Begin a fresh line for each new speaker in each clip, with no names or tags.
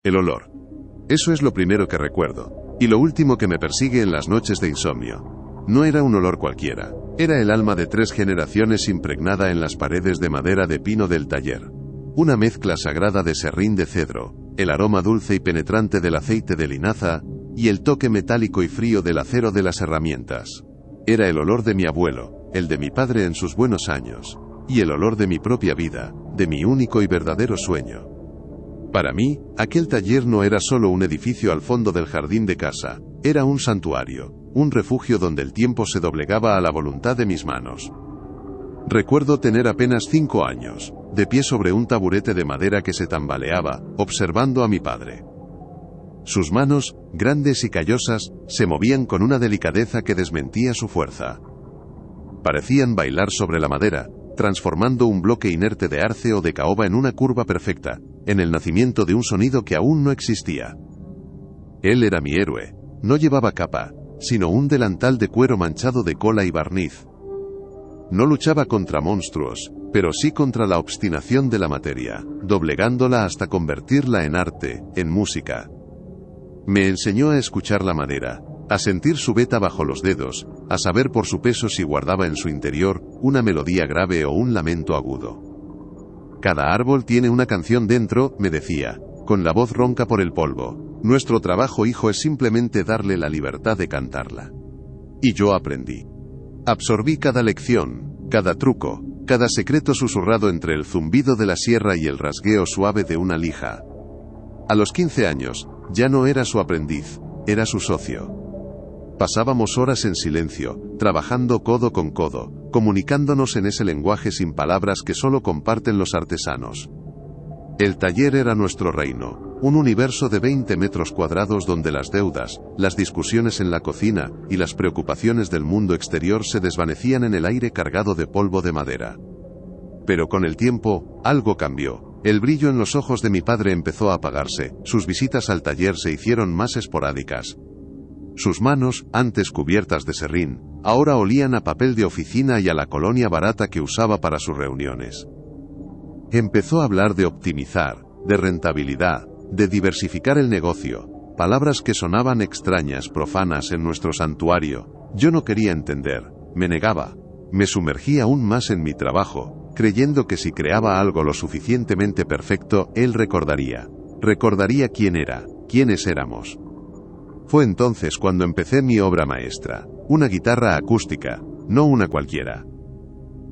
El olor. Eso es lo primero que recuerdo, y lo último que me persigue en las noches de insomnio. No era un olor cualquiera, era el alma de 3 generaciones impregnada en las paredes de madera de pino del taller. Una mezcla sagrada de serrín de cedro, el aroma dulce y penetrante del aceite de linaza, y el toque metálico y frío del acero de las herramientas. Era el olor de mi abuelo, el de mi padre en sus buenos años, y el olor de mi propia vida, de mi único y verdadero sueño. Para mí, aquel taller no era solo un edificio al fondo del jardín de casa, era un santuario, un refugio donde el tiempo se doblegaba a la voluntad de mis manos. Recuerdo tener apenas 5 años, de pie sobre un taburete de madera que se tambaleaba, observando a mi padre. Sus manos, grandes y callosas, se movían con una delicadeza que desmentía su fuerza. Parecían bailar sobre la madera, transformando un bloque inerte de arce o de caoba en una curva perfecta, en el nacimiento de un sonido que aún no existía. Él era mi héroe. No llevaba capa, sino un delantal de cuero manchado de cola y barniz. No luchaba contra monstruos, pero sí contra la obstinación de la materia, doblegándola hasta convertirla en arte, en música. Me enseñó a escuchar la madera, a sentir su veta bajo los dedos, a saber por su peso si guardaba en su interior una melodía grave o un lamento agudo. Cada árbol tiene una canción dentro, me decía, con la voz ronca por el polvo. Nuestro trabajo, hijo, es simplemente darle la libertad de cantarla. Y yo aprendí. Absorbí cada lección, cada truco, cada secreto susurrado entre el zumbido de la sierra y el rasgueo suave de una lija. A los 15 años, ya no era su aprendiz, era su socio. Pasábamos horas en silencio, trabajando codo con codo, comunicándonos en ese lenguaje sin palabras que solo comparten los artesanos. El taller era nuestro reino, un universo de 20 metros cuadrados donde las deudas, las discusiones en la cocina y las preocupaciones del mundo exterior se desvanecían en el aire cargado de polvo de madera. Pero con el tiempo, algo cambió. El brillo en los ojos de mi padre empezó a apagarse, sus visitas al taller se hicieron más esporádicas. Sus manos, antes cubiertas de serrín, ahora olían a papel de oficina y a la colonia barata que usaba para sus reuniones. Empezó a hablar de optimizar, de rentabilidad, de diversificar el negocio, palabras que sonaban extrañas, profanas en nuestro santuario. Yo no quería entender, me negaba. Me sumergí aún más en mi trabajo, creyendo que si creaba algo lo suficientemente perfecto, él recordaría quién era, quiénes éramos. Fue entonces cuando empecé mi obra maestra, una guitarra acústica, no una cualquiera.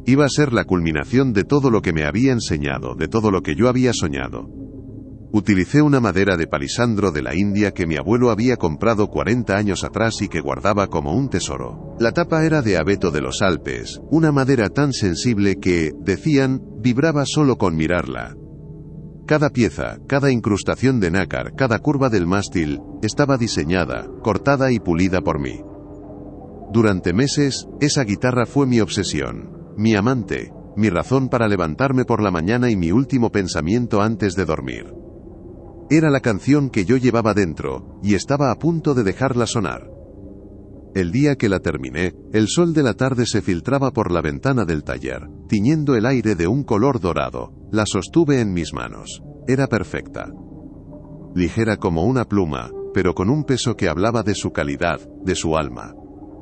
Iba a ser la culminación de todo lo que me había enseñado, de todo lo que yo había soñado. Utilicé una madera de palisandro de la India que mi abuelo había comprado 40 años atrás y que guardaba como un tesoro. La tapa era de abeto de los Alpes, una madera tan sensible que, decían, vibraba solo con mirarla. Cada pieza, cada incrustación de nácar, cada curva del mástil, estaba diseñada, cortada y pulida por mí. Durante meses, esa guitarra fue mi obsesión, mi amante, mi razón para levantarme por la mañana y mi último pensamiento antes de dormir. Era la canción que yo llevaba dentro, y estaba a punto de dejarla sonar. El día que la terminé, el sol de la tarde se filtraba por la ventana del taller, tiñendo el aire de un color dorado. La sostuve en mis manos. Era perfecta. Ligera como una pluma, pero con un peso que hablaba de su calidad, de su alma.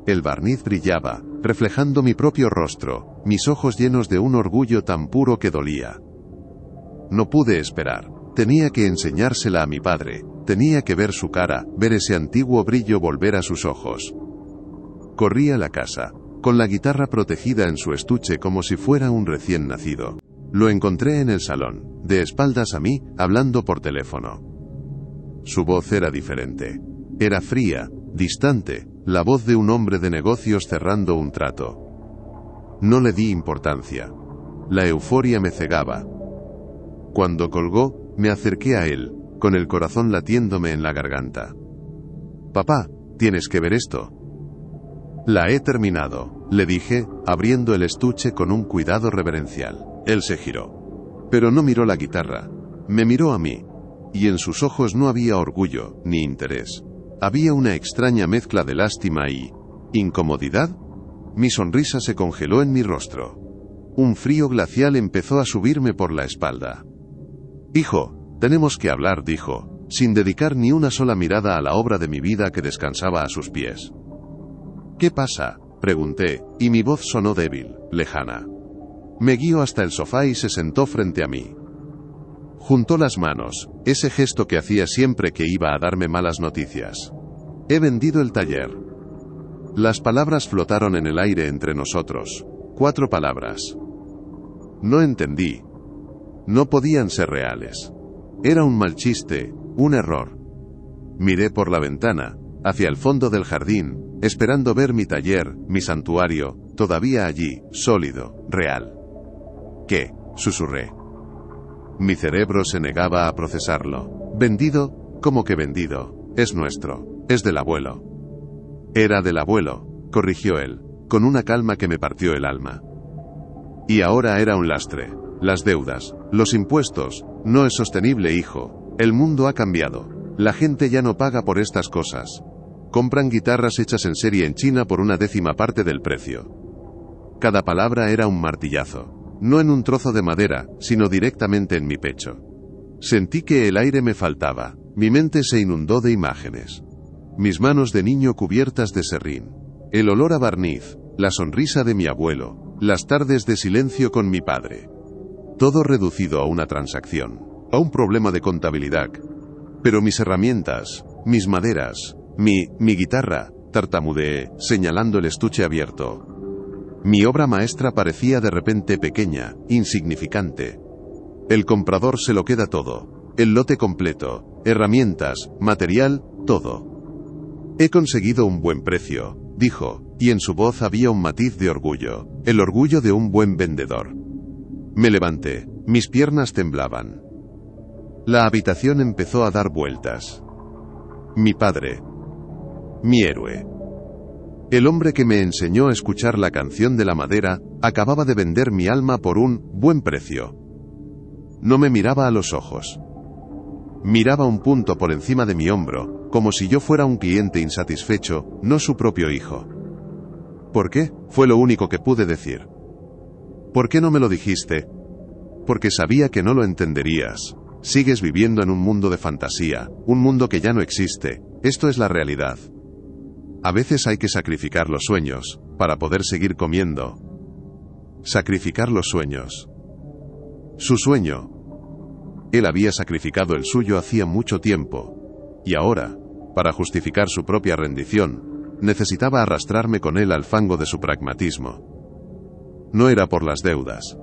El barniz brillaba, reflejando mi propio rostro, mis ojos llenos de un orgullo tan puro que dolía. No pude esperar. Tenía que enseñársela a mi padre, tenía que ver su cara, ver ese antiguo brillo volver a sus ojos. Corrí a la casa, con la guitarra protegida en su estuche como si fuera un recién nacido. Lo encontré en el salón, de espaldas a mí, hablando por teléfono. Su voz era diferente. Era fría, distante, la voz de un hombre de negocios cerrando un trato. No le di importancia. La euforia me cegaba. Cuando colgó, me acerqué a él, con el corazón latiéndome en la garganta. «Papá, tienes que ver esto». «La he terminado», le dije, abriendo el estuche con un cuidado reverencial. Él se giró. Pero no miró la guitarra. Me miró a mí. Y en sus ojos no había orgullo, ni interés. Había una extraña mezcla de lástima y... ¿incomodidad? Mi sonrisa se congeló en mi rostro. Un frío glacial empezó a subirme por la espalda. «Hijo, tenemos que hablar», dijo. sin dedicar ni una sola mirada a la obra de mi vida que descansaba a sus pies. «¿Qué pasa?», pregunté, y mi voz sonó débil, lejana. Me guió hasta el sofá y se sentó frente a mí. Juntó las manos, ese gesto que hacía siempre que iba a darme malas noticias. «He vendido el taller». Las palabras flotaron en el aire entre nosotros. 4 palabras. No entendí. No podían ser reales. Era un mal chiste, un error. Miré por la ventana, hacia el fondo del jardín, esperando ver mi taller, mi santuario, todavía allí, sólido, real. «¿Qué?», susurré. Mi cerebro se negaba a procesarlo. «¿Vendido? ¿Cómo que vendido? Es nuestro. Es del abuelo». «Era del abuelo», corrigió él, con una calma que me partió el alma. «Y ahora era un lastre. Las deudas, los impuestos. No es sostenible, hijo. El mundo ha cambiado. La gente ya no paga por estas cosas. Compran guitarras hechas en serie en China por 1/10 parte del precio». Cada palabra era un martillazo. No en un trozo de madera, sino directamente en mi pecho. Sentí que el aire me faltaba. Mi mente se inundó de imágenes. Mis manos de niño cubiertas de serrín. El olor a barniz, la sonrisa de mi abuelo, las tardes de silencio con mi padre. Todo reducido a una transacción, a un problema de contabilidad. Pero mis herramientas, mis maderas, mi guitarra, tartamudeé, señalando el estuche abierto. Mi obra maestra parecía de repente pequeña, insignificante. El comprador se lo queda todo. El lote completo, herramientas, material, todo. «He conseguido un buen precio», dijo, y en su voz había un matiz de orgullo, el orgullo de un buen vendedor. Me levanté, mis piernas temblaban. La habitación empezó a dar vueltas. Mi padre. Mi héroe. El hombre que me enseñó a escuchar la canción de la madera, acababa de vender mi alma por un buen precio. No me miraba a los ojos. Miraba un punto por encima de mi hombro, como si yo fuera un cliente insatisfecho, no su propio hijo. «¿Por qué?», fue lo único que pude decir. «¿Por qué no me lo dijiste?». «Porque sabía que no lo entenderías. Sigues viviendo en un mundo de fantasía, un mundo que ya no existe. Esto es la realidad. A veces hay que sacrificar los sueños, para poder seguir comiendo». Sacrificar los sueños. Su sueño. Él había sacrificado el suyo hacía mucho tiempo. Y ahora, para justificar su propia rendición, necesitaba arrastrarme con él al fango de su pragmatismo. No era por las deudas.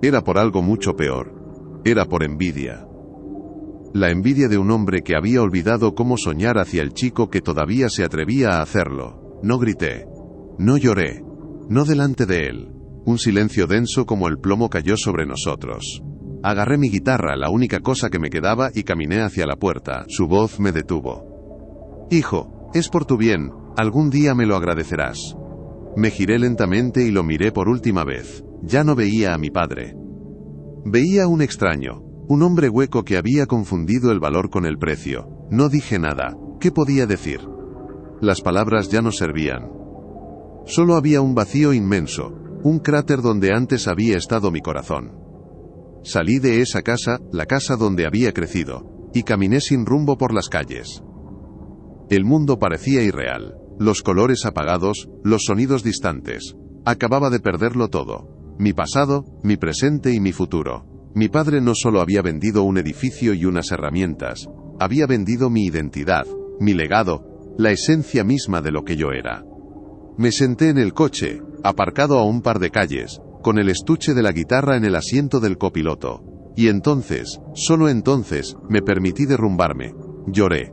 Era por algo mucho peor. Era por envidia. La envidia de un hombre que había olvidado cómo soñar hacia el chico que todavía se atrevía a hacerlo. No grité. No lloré. No delante de él. Un silencio denso como el plomo cayó sobre nosotros. Agarré mi guitarra, la única cosa que me quedaba, y caminé hacia la puerta. Su voz me detuvo. «Hijo, es por tu bien, algún día me lo agradecerás». Me giré lentamente y lo miré por última vez. Ya no veía a mi padre. Veía a un extraño, un hombre hueco que había confundido el valor con el precio. No dije nada. ¿Qué podía decir? Las palabras ya no servían. Solo había un vacío inmenso, un cráter donde antes había estado mi corazón. Salí de esa casa, la casa donde había crecido, y caminé sin rumbo por las calles. El mundo parecía irreal, los colores apagados, los sonidos distantes. Acababa de perderlo todo. Mi pasado, mi presente y mi futuro. Mi padre no solo había vendido un edificio y unas herramientas, había vendido mi identidad, mi legado, la esencia misma de lo que yo era. Me senté en el coche, aparcado a un par de calles, con el estuche de la guitarra en el asiento del copiloto. Y entonces, solo entonces, me permití derrumbarme. Lloré.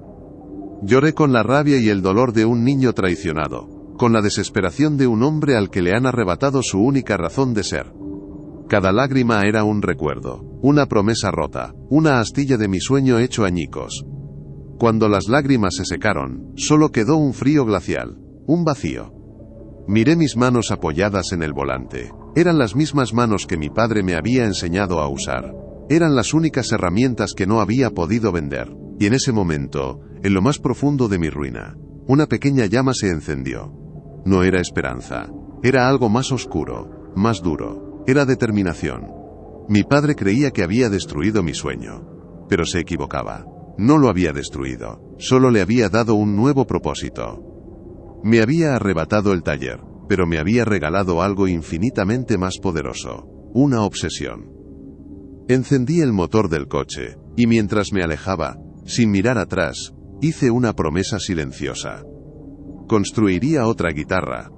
Lloré con la rabia y el dolor de un niño traicionado, con la desesperación de un hombre al que le han arrebatado su única razón de ser. Cada lágrima era un recuerdo, una promesa rota, una astilla de mi sueño hecho añicos. Cuando las lágrimas se secaron, solo quedó un frío glacial, un vacío. Miré mis manos apoyadas en el volante. Eran las mismas manos que mi padre me había enseñado a usar. Eran las únicas herramientas que no había podido vender. Y en ese momento, en lo más profundo de mi ruina, una pequeña llama se encendió. No era esperanza. Era algo más oscuro, más duro. Era determinación. Mi padre creía que había destruido mi sueño. Pero se equivocaba. No lo había destruido, solo le había dado un nuevo propósito. Me había arrebatado el taller, pero me había regalado algo infinitamente más poderoso, una obsesión. Encendí el motor del coche, y mientras me alejaba, sin mirar atrás, hice una promesa silenciosa. Construiría otra guitarra.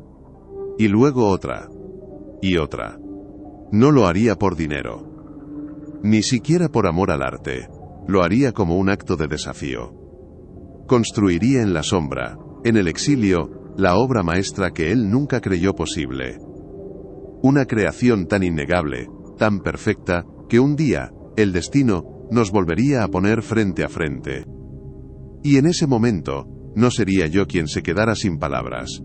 Y luego otra. Y otra. No lo haría por dinero. Ni siquiera por amor al arte. Lo haría como un acto de desafío. Construiría en la sombra, en el exilio, la obra maestra que él nunca creyó posible. Una creación tan innegable, tan perfecta, que un día, el destino, nos volvería a poner frente a frente. Y en ese momento, no sería yo quien se quedara sin palabras.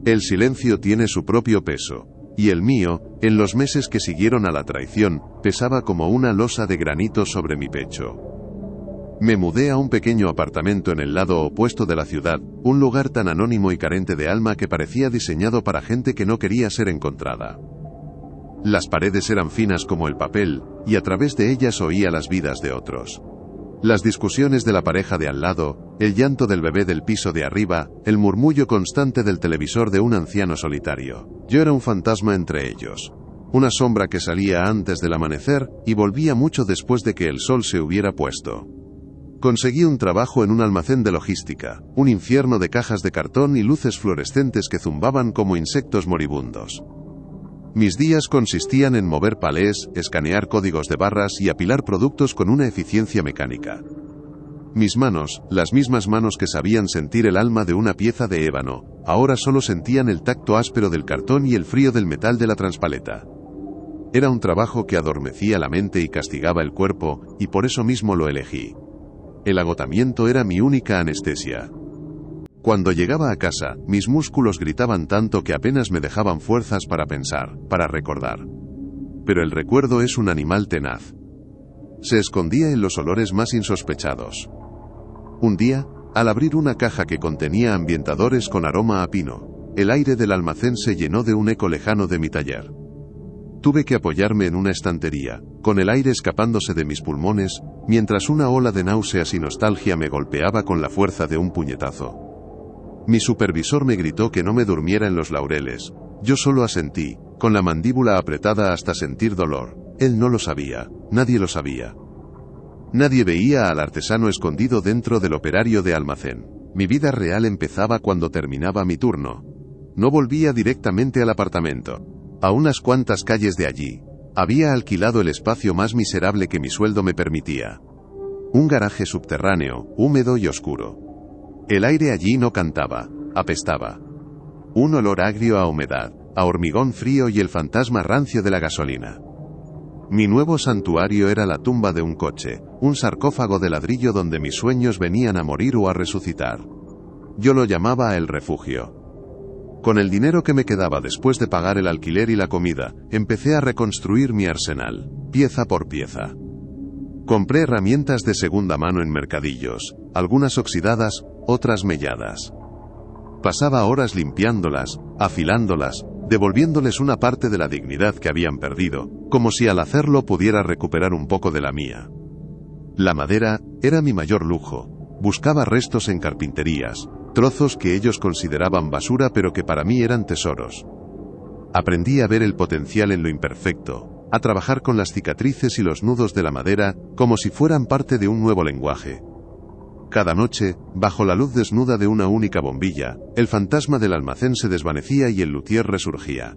El silencio tiene su propio peso, y el mío, en los meses que siguieron a la traición, pesaba como una losa de granito sobre mi pecho. Me mudé a un pequeño apartamento en el lado opuesto de la ciudad, un lugar tan anónimo y carente de alma que parecía diseñado para gente que no quería ser encontrada. Las paredes eran finas como el papel, y a través de ellas oía las vidas de otros. Las discusiones de la pareja de al lado, el llanto del bebé del piso de arriba, el murmullo constante del televisor de un anciano solitario. Yo era un fantasma entre ellos. Una sombra que salía antes del amanecer y volvía mucho después de que el sol se hubiera puesto. Conseguí un trabajo en un almacén de logística, un infierno de cajas de cartón y luces fluorescentes que zumbaban como insectos moribundos. Mis días consistían en mover palés, escanear códigos de barras y apilar productos con una eficiencia mecánica. Mis manos, las mismas manos que sabían sentir el alma de una pieza de ébano, ahora solo sentían el tacto áspero del cartón y el frío del metal de la transpaleta. Era un trabajo que adormecía la mente y castigaba el cuerpo, y por eso mismo lo elegí. El agotamiento era mi única anestesia. Cuando llegaba a casa, mis músculos gritaban tanto que apenas me dejaban fuerzas para pensar, para recordar. Pero el recuerdo es un animal tenaz. Se escondía en los olores más insospechados. Un día, al abrir una caja que contenía ambientadores con aroma a pino, el aire del almacén se llenó de un eco lejano de mi taller. Tuve que apoyarme en una estantería, con el aire escapándose de mis pulmones, mientras una ola de náuseas y nostalgia me golpeaba con la fuerza de un puñetazo. Mi supervisor me gritó que no me durmiera en los laureles. Yo solo asentí, con la mandíbula apretada hasta sentir dolor. Él no lo sabía, nadie lo sabía. Nadie veía al artesano escondido dentro del operario de almacén. Mi vida real empezaba cuando terminaba mi turno. No volvía directamente al apartamento. A unas cuantas calles de allí, había alquilado el espacio más miserable que mi sueldo me permitía. Un garaje subterráneo, húmedo y oscuro. El aire allí no cantaba, apestaba. Un olor agrio a humedad, a hormigón frío y el fantasma rancio de la gasolina. Mi nuevo santuario era la tumba de un coche, un sarcófago de ladrillo donde mis sueños venían a morir o a resucitar. Yo lo llamaba el refugio. Con el dinero que me quedaba después de pagar el alquiler y la comida, empecé a reconstruir mi arsenal, pieza por pieza. Compré herramientas de segunda mano en mercadillos, algunas oxidadas, otras melladas. Pasaba horas limpiándolas, afilándolas, devolviéndoles una parte de la dignidad que habían perdido, como si al hacerlo pudiera recuperar un poco de la mía. La madera era mi mayor lujo. Buscaba restos en carpinterías, trozos que ellos consideraban basura pero que para mí eran tesoros. Aprendí a ver el potencial en lo imperfecto, a trabajar con las cicatrices y los nudos de la madera, como si fueran parte de un nuevo lenguaje. Cada noche, bajo la luz desnuda de una única bombilla, el fantasma del almacén se desvanecía y el luthier resurgía.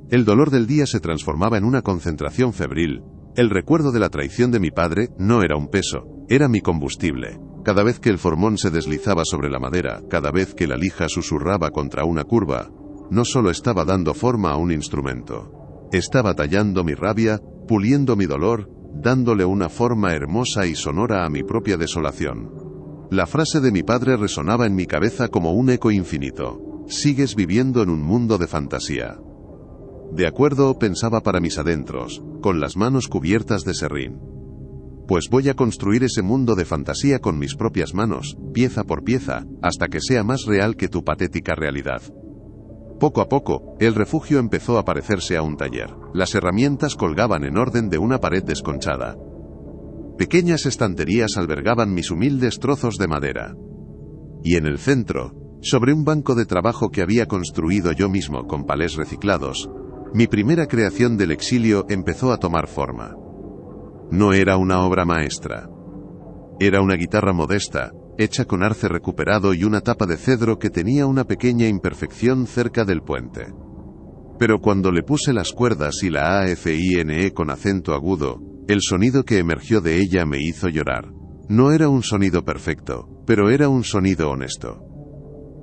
El dolor del día se transformaba en una concentración febril. El recuerdo de la traición de mi padre no era un peso, era mi combustible. Cada vez que el formón se deslizaba sobre la madera, cada vez que la lija susurraba contra una curva, no solo estaba dando forma a un instrumento. Estaba tallando mi rabia, puliendo mi dolor, dándole una forma hermosa y sonora a mi propia desolación. La frase de mi padre resonaba en mi cabeza como un eco infinito. Sigues viviendo en un mundo de fantasía. De acuerdo, pensaba para mis adentros, con las manos cubiertas de serrín. Pues voy a construir ese mundo de fantasía con mis propias manos, pieza por pieza, hasta que sea más real que tu patética realidad. Poco a poco, el refugio empezó a parecerse a un taller. Las herramientas colgaban en orden de una pared desconchada. Pequeñas estanterías albergaban mis humildes trozos de madera. Y en el centro, sobre un banco de trabajo que había construido yo mismo con palés reciclados, mi primera creación del exilio empezó a tomar forma. No era una obra maestra. Era una guitarra modesta, hecha con arce recuperado y una tapa de cedro que tenía una pequeña imperfección cerca del puente. Pero cuando le puse las cuerdas y la AFINE con acento agudo, el sonido que emergió de ella me hizo llorar. No era un sonido perfecto, pero era un sonido honesto.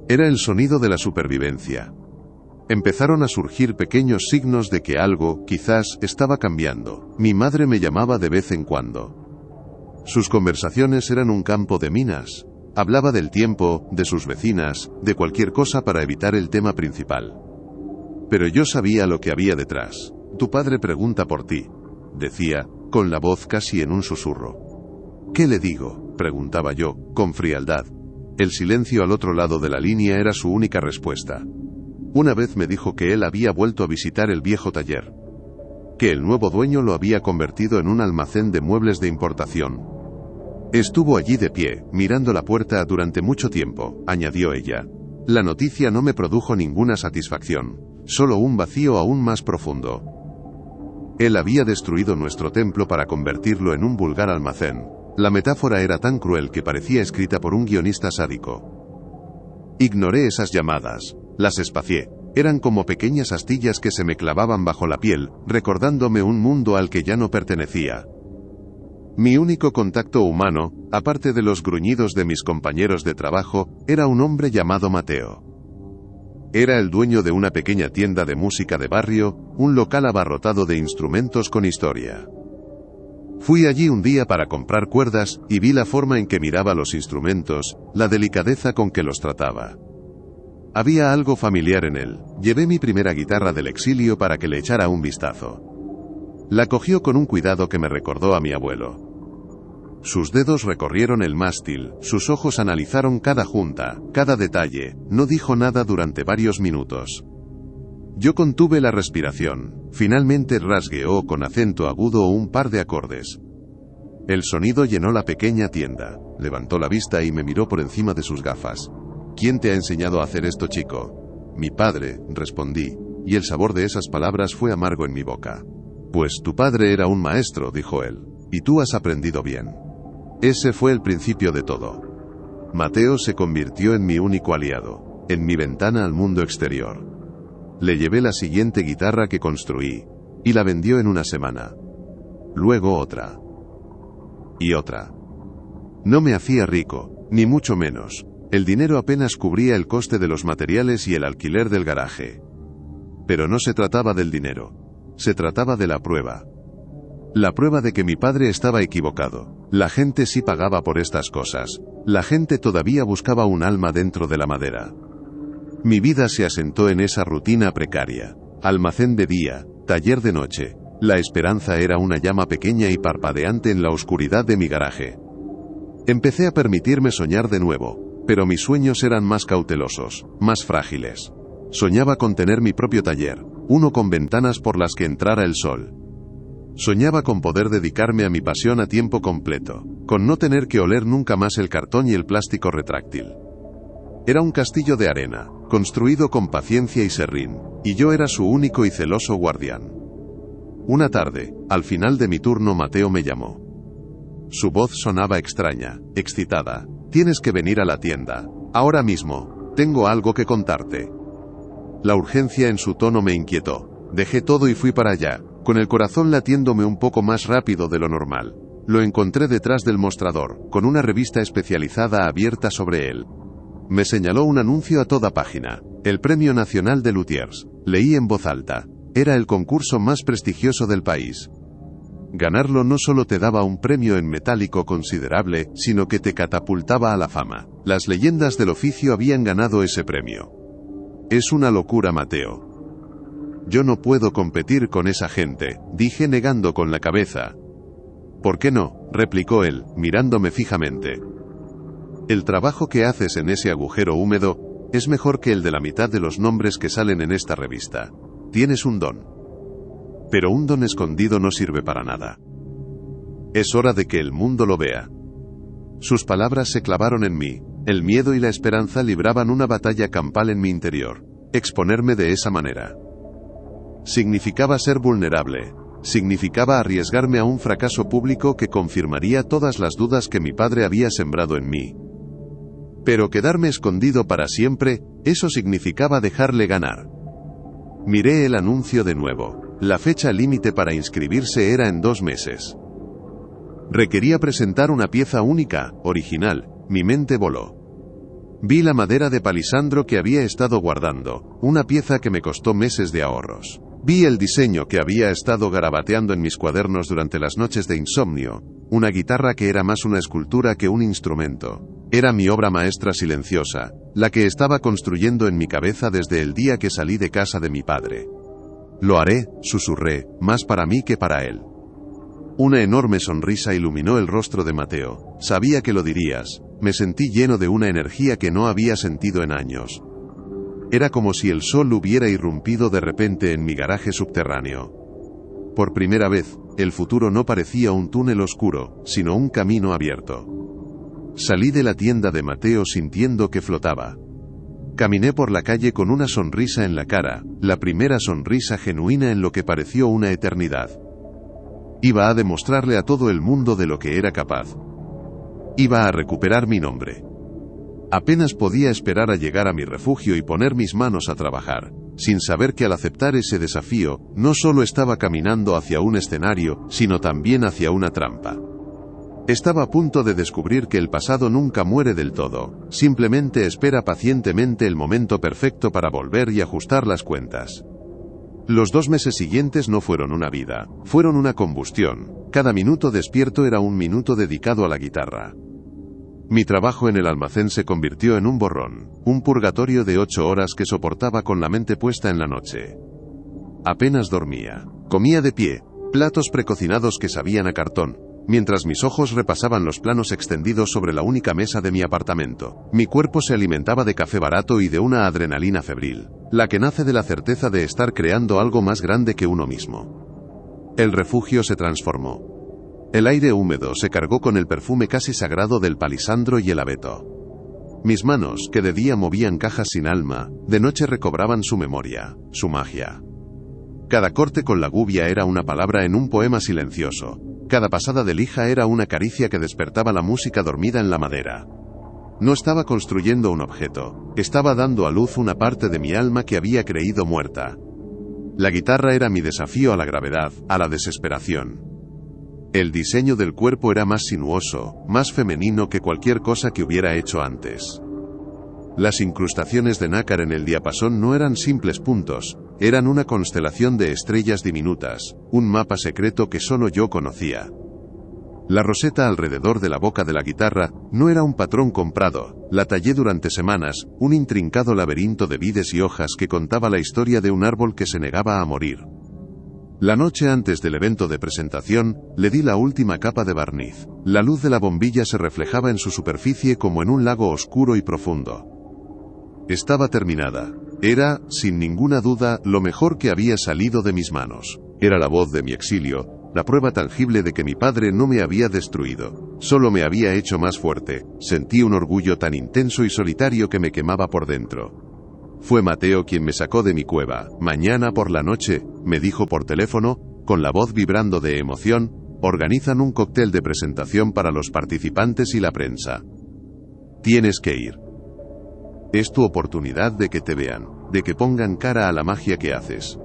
Era el sonido de la supervivencia. Empezaron a surgir pequeños signos de que algo, quizás, estaba cambiando. Mi madre me llamaba de vez en cuando. Sus conversaciones eran un campo de minas. Hablaba del tiempo, de sus vecinas, de cualquier cosa para evitar el tema principal. Pero yo sabía lo que había detrás. Tu padre pregunta por ti, decía, con la voz casi en un susurro. ¿Qué le digo?, preguntaba yo, con frialdad. El silencio al otro lado de la línea era su única respuesta. Una vez me dijo que él había vuelto a visitar el viejo taller. Que el nuevo dueño lo había convertido en un almacén de muebles de importación. Estuvo allí de pie, mirando la puerta durante mucho tiempo, añadió ella. La noticia no me produjo ninguna satisfacción, solo un vacío aún más profundo. Él había destruido nuestro templo para convertirlo en un vulgar almacén. La metáfora era tan cruel que parecía escrita por un guionista sádico. Ignoré esas llamadas, las espacié. Eran como pequeñas astillas que se me clavaban bajo la piel, recordándome un mundo al que ya no pertenecía. Mi único contacto humano, aparte de los gruñidos de mis compañeros de trabajo, era un hombre llamado Mateo. Era el dueño de una pequeña tienda de música de barrio, un local abarrotado de instrumentos con historia. Fui allí un día para comprar cuerdas, y vi la forma en que miraba los instrumentos, la delicadeza con que los trataba. Había algo familiar en él. Llevé mi primera guitarra del exilio para que le echara un vistazo. La cogió con un cuidado que me recordó a mi abuelo. Sus dedos recorrieron el mástil, sus ojos analizaron cada junta, cada detalle, no dijo nada durante varios minutos. Yo contuve la respiración, finalmente rasgueó con acento agudo un par de acordes. El sonido llenó la pequeña tienda, levantó la vista y me miró por encima de sus gafas. ¿Quién te ha enseñado a hacer esto, chico? Mi padre, respondí, y el sabor de esas palabras fue amargo en mi boca. Pues tu padre era un maestro, dijo él, y tú has aprendido bien. Ese fue el principio de todo. Mateo se convirtió en mi único aliado, en mi ventana al mundo exterior. Le llevé la siguiente guitarra que construí, y la vendió en una semana. Luego otra. Y otra. No me hacía rico, ni mucho menos. El dinero apenas cubría el coste de los materiales y el alquiler del garaje. Pero no se trataba del dinero. Se trataba de la prueba. La prueba de que mi padre estaba equivocado. La gente sí pagaba por estas cosas. La gente todavía buscaba un alma dentro de la madera. Mi vida se asentó en esa rutina precaria. Almacén de día, taller de noche. La esperanza era una llama pequeña y parpadeante en la oscuridad de mi garaje. Empecé a permitirme soñar de nuevo, pero mis sueños eran más cautelosos, más frágiles. Soñaba con tener mi propio taller, uno con ventanas por las que entrara el sol. Soñaba con poder dedicarme a mi pasión a tiempo completo, con no tener que oler nunca más el cartón y el plástico retráctil. Era un castillo de arena, construido con paciencia y serrín, y yo era su único y celoso guardián. Una tarde, al final de mi turno, Mateo me llamó. Su voz sonaba extraña, excitada. Tienes que venir a la tienda, ahora mismo, tengo algo que contarte. La urgencia en su tono me inquietó. Dejé todo y fui para allá, con el corazón latiéndome un poco más rápido de lo normal. Lo encontré detrás del mostrador, con una revista especializada abierta sobre él. Me señaló un anuncio a toda página. El Premio Nacional de Luthiers. Leí en voz alta. Era el concurso más prestigioso del país. Ganarlo no solo te daba un premio en metálico considerable, sino que te catapultaba a la fama. Las leyendas del oficio habían ganado ese premio. Es una locura, Mateo. Yo no puedo competir con esa gente, dije negando con la cabeza. ¿Por qué no?, replicó él, mirándome fijamente. El trabajo que haces en ese agujero húmedo es mejor que el de la mitad de los nombres que salen en esta revista. Tienes un don. Pero un don escondido no sirve para nada. Es hora de que el mundo lo vea. Sus palabras se clavaron en mí. El miedo y la esperanza libraban una batalla campal en mi interior. Exponerme de esa manera significaba ser vulnerable. Significaba arriesgarme a un fracaso público que confirmaría todas las dudas que mi padre había sembrado en mí. Pero quedarme escondido para siempre, eso significaba dejarle ganar. Miré el anuncio de nuevo. La fecha límite para inscribirse era en 2 meses. Requería presentar una pieza única, original. Mi mente voló. Vi la madera de palisandro que había estado guardando, una pieza que me costó meses de ahorros. Vi el diseño que había estado garabateando en mis cuadernos durante las noches de insomnio, una guitarra que era más una escultura que un instrumento. Era mi obra maestra silenciosa, la que estaba construyendo en mi cabeza desde el día que salí de casa de mi padre. Lo haré, susurré, más para mí que para él. Una enorme sonrisa iluminó el rostro de Mateo. Sabía que lo dirías. Me sentí lleno de una energía que no había sentido en años. Era como si el sol hubiera irrumpido de repente en mi garaje subterráneo. Por primera vez, el futuro no parecía un túnel oscuro, sino un camino abierto. Salí de la tienda de Mateo sintiendo que flotaba. Caminé por la calle con una sonrisa en la cara, la primera sonrisa genuina en lo que pareció una eternidad. Iba a demostrarle a todo el mundo de lo que era capaz. Iba a recuperar mi nombre. Apenas podía esperar a llegar a mi refugio y poner mis manos a trabajar, sin saber que al aceptar ese desafío, no solo estaba caminando hacia un escenario, sino también hacia una trampa. Estaba a punto de descubrir que el pasado nunca muere del todo, simplemente espera pacientemente el momento perfecto para volver y ajustar las cuentas. Los 2 meses siguientes no fueron una vida, fueron una combustión. Cada minuto despierto era un minuto dedicado a la guitarra. Mi trabajo en el almacén se convirtió en un borrón, un purgatorio de 8 horas que soportaba con la mente puesta en la noche. Apenas dormía. Comía de pie, platos precocinados que sabían a cartón, mientras mis ojos repasaban los planos extendidos sobre la única mesa de mi apartamento. Mi cuerpo se alimentaba de café barato y de una adrenalina febril, la que nace de la certeza de estar creando algo más grande que uno mismo. El refugio se transformó. El aire húmedo se cargó con el perfume casi sagrado del palisandro y el abeto. Mis manos, que de día movían cajas sin alma, de noche recobraban su memoria, su magia. Cada corte con la gubia era una palabra en un poema silencioso. Cada pasada de lija era una caricia que despertaba la música dormida en la madera. No estaba construyendo un objeto, estaba dando a luz una parte de mi alma que había creído muerta. La guitarra era mi desafío a la gravedad, a la desesperación. El diseño del cuerpo era más sinuoso, más femenino que cualquier cosa que hubiera hecho antes. Las incrustaciones de nácar en el diapasón no eran simples puntos, eran una constelación de estrellas diminutas, un mapa secreto que solo yo conocía. La roseta alrededor de la boca de la guitarra no era un patrón comprado, la tallé durante semanas, un intrincado laberinto de vides y hojas que contaba la historia de un árbol que se negaba a morir. La noche antes del evento de presentación, le di la última capa de barniz. La luz de la bombilla se reflejaba en su superficie como en un lago oscuro y profundo. Estaba terminada. Era, sin ninguna duda, lo mejor que había salido de mis manos. Era la voz de mi exilio, la prueba tangible de que mi padre no me había destruido, solo me había hecho más fuerte. Sentí un orgullo tan intenso y solitario que me quemaba por dentro. Fue Mateo quien me sacó de mi cueva. Mañana por la noche, me dijo por teléfono, con la voz vibrando de emoción, organizan un cóctel de presentación para los participantes y la prensa. Tienes que ir. Es tu oportunidad de que te vean, de que pongan cara a la magia que haces.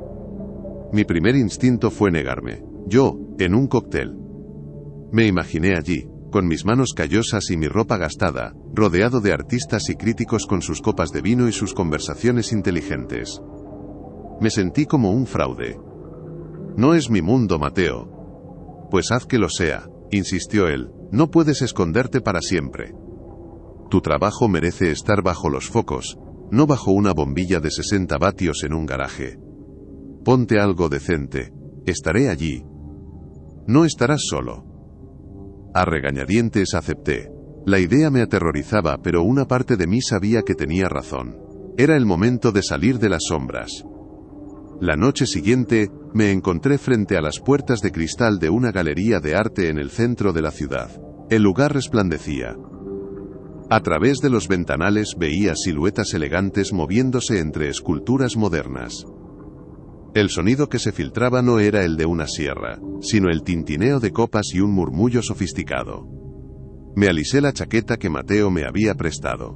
Mi primer instinto fue negarme. Yo, en un cóctel. Me imaginé allí, con mis manos callosas y mi ropa gastada, rodeado de artistas y críticos con sus copas de vino y sus conversaciones inteligentes. Me sentí como un fraude. No es mi mundo, Mateo. Pues haz que lo sea, insistió él, no puedes esconderte para siempre. Tu trabajo merece estar bajo los focos, no bajo una bombilla de 60 vatios en un garaje. Ponte algo decente, estaré allí. No estarás solo. A regañadientes acepté. La idea me aterrorizaba, pero una parte de mí sabía que tenía razón. Era el momento de salir de las sombras. La noche siguiente, me encontré frente a las puertas de cristal de una galería de arte en el centro de la ciudad. El lugar resplandecía. A través de los ventanales veía siluetas elegantes moviéndose entre esculturas modernas. El sonido que se filtraba no era el de una sierra, sino el tintineo de copas y un murmullo sofisticado. Me alisé la chaqueta que Mateo me había prestado.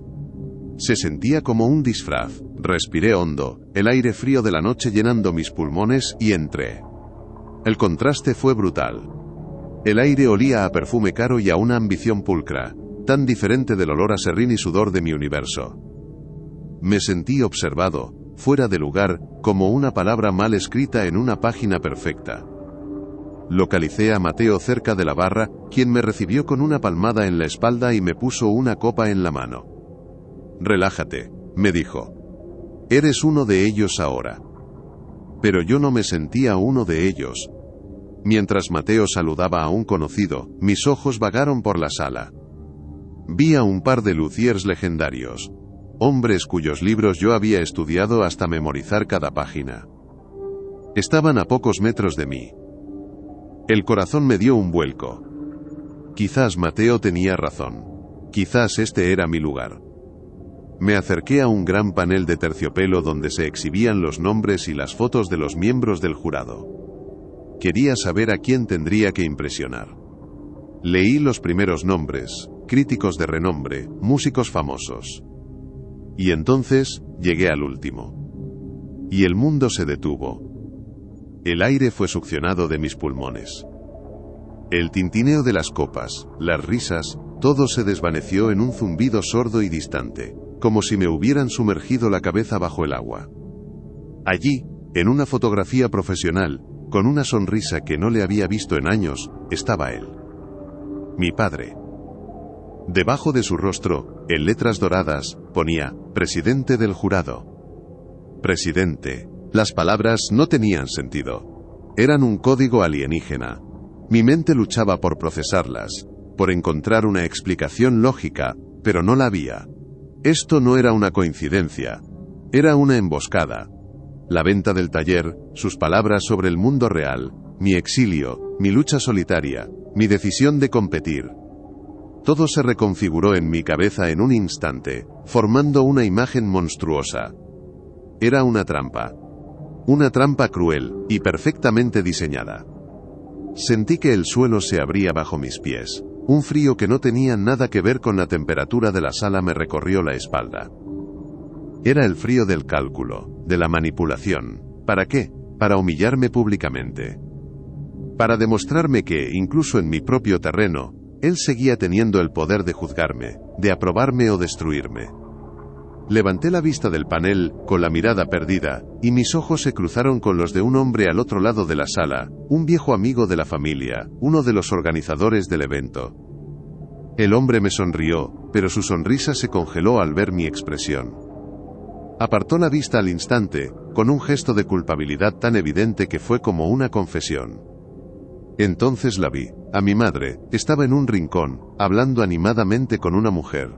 Se sentía como un disfraz. Respiré hondo, el aire frío de la noche llenando mis pulmones, y entré. El contraste fue brutal. El aire olía a perfume caro y a una ambición pulcra, tan diferente del olor a serrín y sudor de mi universo. Me sentí observado, fuera de lugar, como una palabra mal escrita en una página perfecta. Localicé a Mateo cerca de la barra, quien me recibió con una palmada en la espalda y me puso una copa en la mano. «Relájate», me dijo. «Eres uno de ellos ahora». Pero yo no me sentía uno de ellos. Mientras Mateo saludaba a un conocido, mis ojos vagaron por la sala. Vi a un par de luthiers legendarios. Hombres cuyos libros yo había estudiado hasta memorizar cada página. Estaban a pocos metros de mí. El corazón me dio un vuelco. Quizás Mateo tenía razón. Quizás este era mi lugar. Me acerqué a un gran panel de terciopelo donde se exhibían los nombres y las fotos de los miembros del jurado. Quería saber a quién tendría que impresionar. Leí los primeros nombres, críticos de renombre, músicos famosos. Y entonces, llegué al último. Y el mundo se detuvo. El aire fue succionado de mis pulmones. El tintineo de las copas, las risas, todo se desvaneció en un zumbido sordo y distante, como si me hubieran sumergido la cabeza bajo el agua. Allí, en una fotografía profesional, con una sonrisa que no le había visto en años, estaba él. Mi padre. Debajo de su rostro, en letras doradas, ponía, presidente del jurado. Presidente. Las palabras no tenían sentido. Eran un código alienígena. Mi mente luchaba por procesarlas, por encontrar una explicación lógica, pero no la había. Esto no era una coincidencia. Era una emboscada. La venta del taller, sus palabras sobre el mundo real, mi exilio, mi lucha solitaria, mi decisión de competir. Todo se reconfiguró en mi cabeza en un instante, formando una imagen monstruosa. Era una trampa. Una trampa cruel, y perfectamente diseñada. Sentí que el suelo se abría bajo mis pies. Un frío que no tenía nada que ver con la temperatura de la sala me recorrió la espalda. Era el frío del cálculo, de la manipulación. ¿Para qué? Para humillarme públicamente. Para demostrarme que, incluso en mi propio terreno, él seguía teniendo el poder de juzgarme, de aprobarme o destruirme. Levanté la vista del panel, con la mirada perdida, y mis ojos se cruzaron con los de un hombre al otro lado de la sala, un viejo amigo de la familia, uno de los organizadores del evento. El hombre me sonrió, pero su sonrisa se congeló al ver mi expresión. Apartó la vista al instante, con un gesto de culpabilidad tan evidente que fue como una confesión. Entonces la vi. A mi madre, estaba en un rincón, hablando animadamente con una mujer.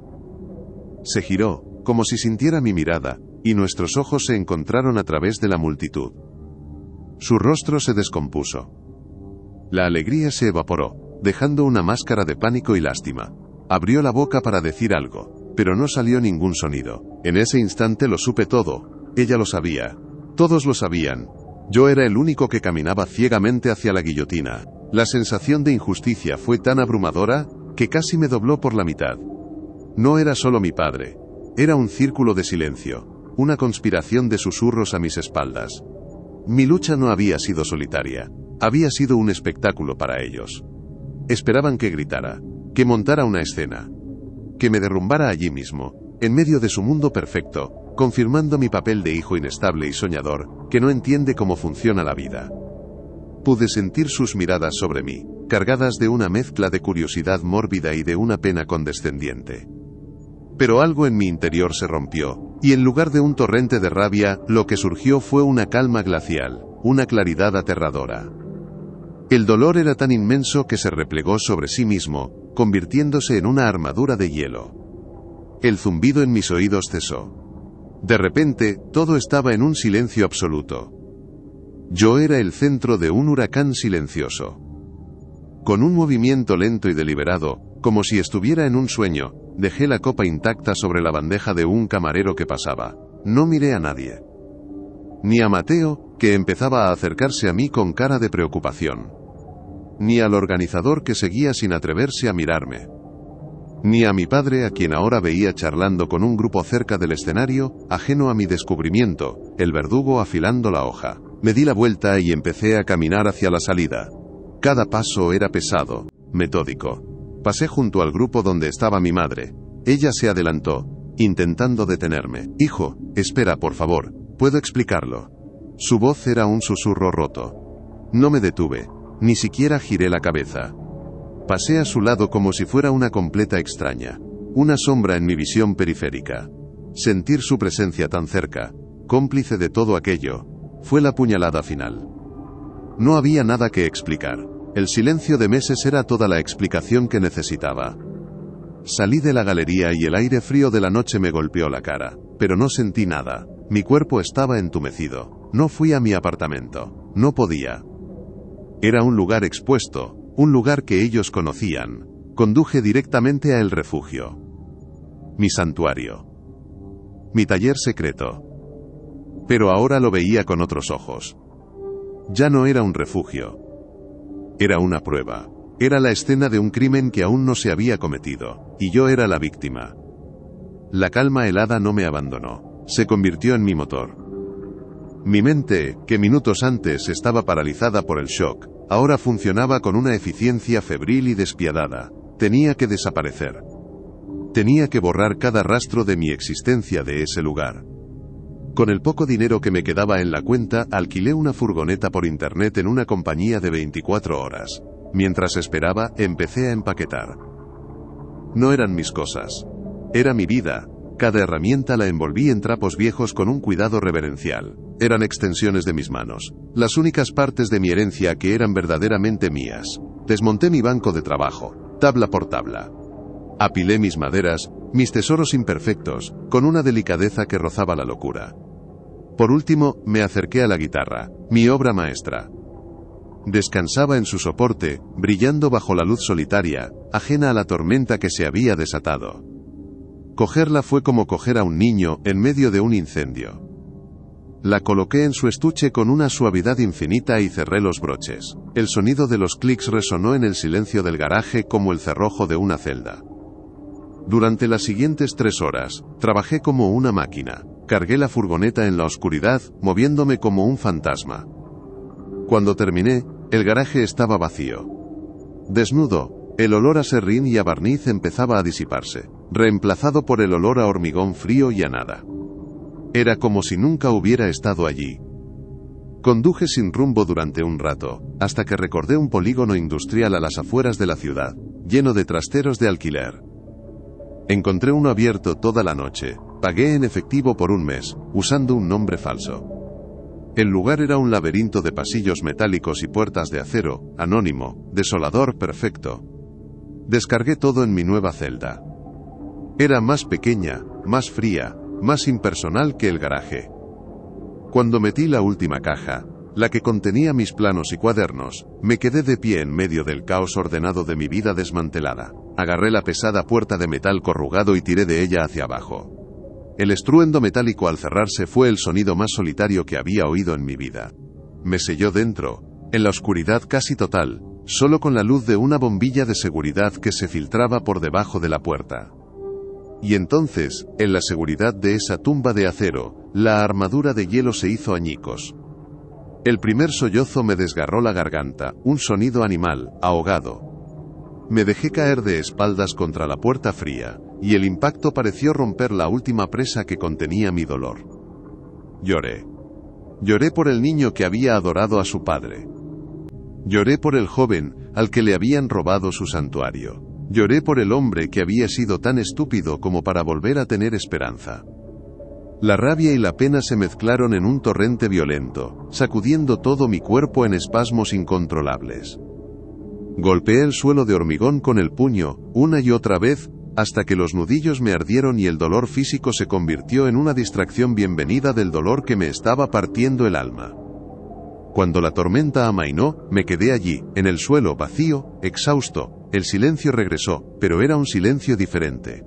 Se giró, como si sintiera mi mirada, y nuestros ojos se encontraron a través de la multitud. Su rostro se descompuso. La alegría se evaporó, dejando una máscara de pánico y lástima. Abrió la boca para decir algo, pero no salió ningún sonido. En ese instante lo supe todo. Ella lo sabía. Todos lo sabían. Yo era el único que caminaba ciegamente hacia la guillotina. La sensación de injusticia fue tan abrumadora, que casi me dobló por la mitad. No era solo mi padre. Era un círculo de silencio, una conspiración de susurros a mis espaldas. Mi lucha no había sido solitaria, había sido un espectáculo para ellos. Esperaban que gritara, que montara una escena, que me derrumbara allí mismo, en medio de su mundo perfecto, confirmando mi papel de hijo inestable y soñador, que no entiende cómo funciona la vida. Pude sentir sus miradas sobre mí, cargadas de una mezcla de curiosidad mórbida y de una pena condescendiente. Pero algo en mi interior se rompió, y en lugar de un torrente de rabia, lo que surgió fue una calma glacial, una claridad aterradora. El dolor era tan inmenso que se replegó sobre sí mismo, convirtiéndose en una armadura de hielo. El zumbido en mis oídos cesó. De repente, todo estaba en un silencio absoluto. Yo era el centro de un huracán silencioso. Con un movimiento lento y deliberado, como si estuviera en un sueño, dejé la copa intacta sobre la bandeja de un camarero que pasaba. No miré a nadie. Ni a Mateo, que empezaba a acercarse a mí con cara de preocupación. Ni al organizador que seguía sin atreverse a mirarme. Ni a mi padre, a quien ahora veía charlando con un grupo cerca del escenario, ajeno a mi descubrimiento, el verdugo afilando la hoja. Me di la vuelta y empecé a caminar hacia la salida. Cada paso era pesado, metódico. Pasé junto al grupo donde estaba mi madre. Ella se adelantó, intentando detenerme. «Hijo, espera, por favor, puedo explicarlo». Su voz era un susurro roto. No me detuve, ni siquiera giré la cabeza. Pasé a su lado como si fuera una completa extraña, una sombra en mi visión periférica. Sentir su presencia tan cerca, cómplice de todo aquello, fue la puñalada final. No había nada que explicar. El silencio de meses era toda la explicación que necesitaba. Salí de la galería y el aire frío de la noche me golpeó la cara, pero no sentí nada. Mi cuerpo estaba entumecido. No fui a mi apartamento. No podía. Era un lugar expuesto, un lugar que ellos conocían. Conduje directamente a el refugio. Mi santuario. Mi taller secreto. Pero ahora lo veía con otros ojos. Ya no era un refugio. Era una prueba. Era la escena de un crimen que aún no se había cometido, y yo era la víctima. La calma helada no me abandonó. Se convirtió en mi motor. Mi mente, que minutos antes estaba paralizada por el shock, ahora funcionaba con una eficiencia febril y despiadada. Tenía que desaparecer. Tenía que borrar cada rastro de mi existencia de ese lugar. Con el poco dinero que me quedaba en la cuenta, alquilé una furgoneta por internet en una compañía de 24 horas. Mientras esperaba, empecé a empaquetar. No eran mis cosas. Era mi vida. Cada herramienta la envolví en trapos viejos con un cuidado reverencial. Eran extensiones de mis manos. Las únicas partes de mi herencia que eran verdaderamente mías. Desmonté mi banco de trabajo, tabla por tabla. Apilé mis maderas, mis tesoros imperfectos, con una delicadeza que rozaba la locura. Por último, me acerqué a la guitarra, mi obra maestra. Descansaba en su soporte, brillando bajo la luz solitaria, ajena a la tormenta que se había desatado. Cogerla fue como coger a un niño en medio de un incendio. La coloqué en su estuche con una suavidad infinita y cerré los broches. El sonido de los clics resonó en el silencio del garaje como el cerrojo de una celda. Durante las siguientes 3 horas, trabajé como una máquina. Cargué la furgoneta en la oscuridad, moviéndome como un fantasma. Cuando terminé, el garaje estaba vacío. Desnudo, el olor a serrín y a barniz empezaba a disiparse, reemplazado por el olor a hormigón frío y a nada. Era como si nunca hubiera estado allí. Conduje sin rumbo durante un rato, hasta que recordé un polígono industrial a las afueras de la ciudad, lleno de trasteros de alquiler. Encontré uno abierto toda la noche. Pagué en efectivo por un mes, usando un nombre falso. El lugar era un laberinto de pasillos metálicos y puertas de acero, anónimo, desolador perfecto. Descargué todo en mi nueva celda. Era más pequeña, más fría, más impersonal que el garaje. Cuando metí la última caja, la que contenía mis planos y cuadernos, me quedé de pie en medio del caos ordenado de mi vida desmantelada. Agarré la pesada puerta de metal corrugado y tiré de ella hacia abajo. El estruendo metálico al cerrarse fue el sonido más solitario que había oído en mi vida. Me selló dentro, en la oscuridad casi total, solo con la luz de una bombilla de seguridad que se filtraba por debajo de la puerta. Y entonces, en la seguridad de esa tumba de acero, la armadura de hielo se hizo añicos. El primer sollozo me desgarró la garganta, un sonido animal, ahogado. Me dejé caer de espaldas contra la puerta fría, y el impacto pareció romper la última presa que contenía mi dolor. Lloré. Lloré por el niño que había adorado a su padre. Lloré por el joven, al que le habían robado su santuario. Lloré por el hombre que había sido tan estúpido como para volver a tener esperanza. La rabia y la pena se mezclaron en un torrente violento, sacudiendo todo mi cuerpo en espasmos incontrolables. Golpeé el suelo de hormigón con el puño, una y otra vez, hasta que los nudillos me ardieron y el dolor físico se convirtió en una distracción bienvenida del dolor que me estaba partiendo el alma. Cuando la tormenta amainó, me quedé allí, en el suelo, vacío, exhausto. El silencio regresó, pero era un silencio diferente.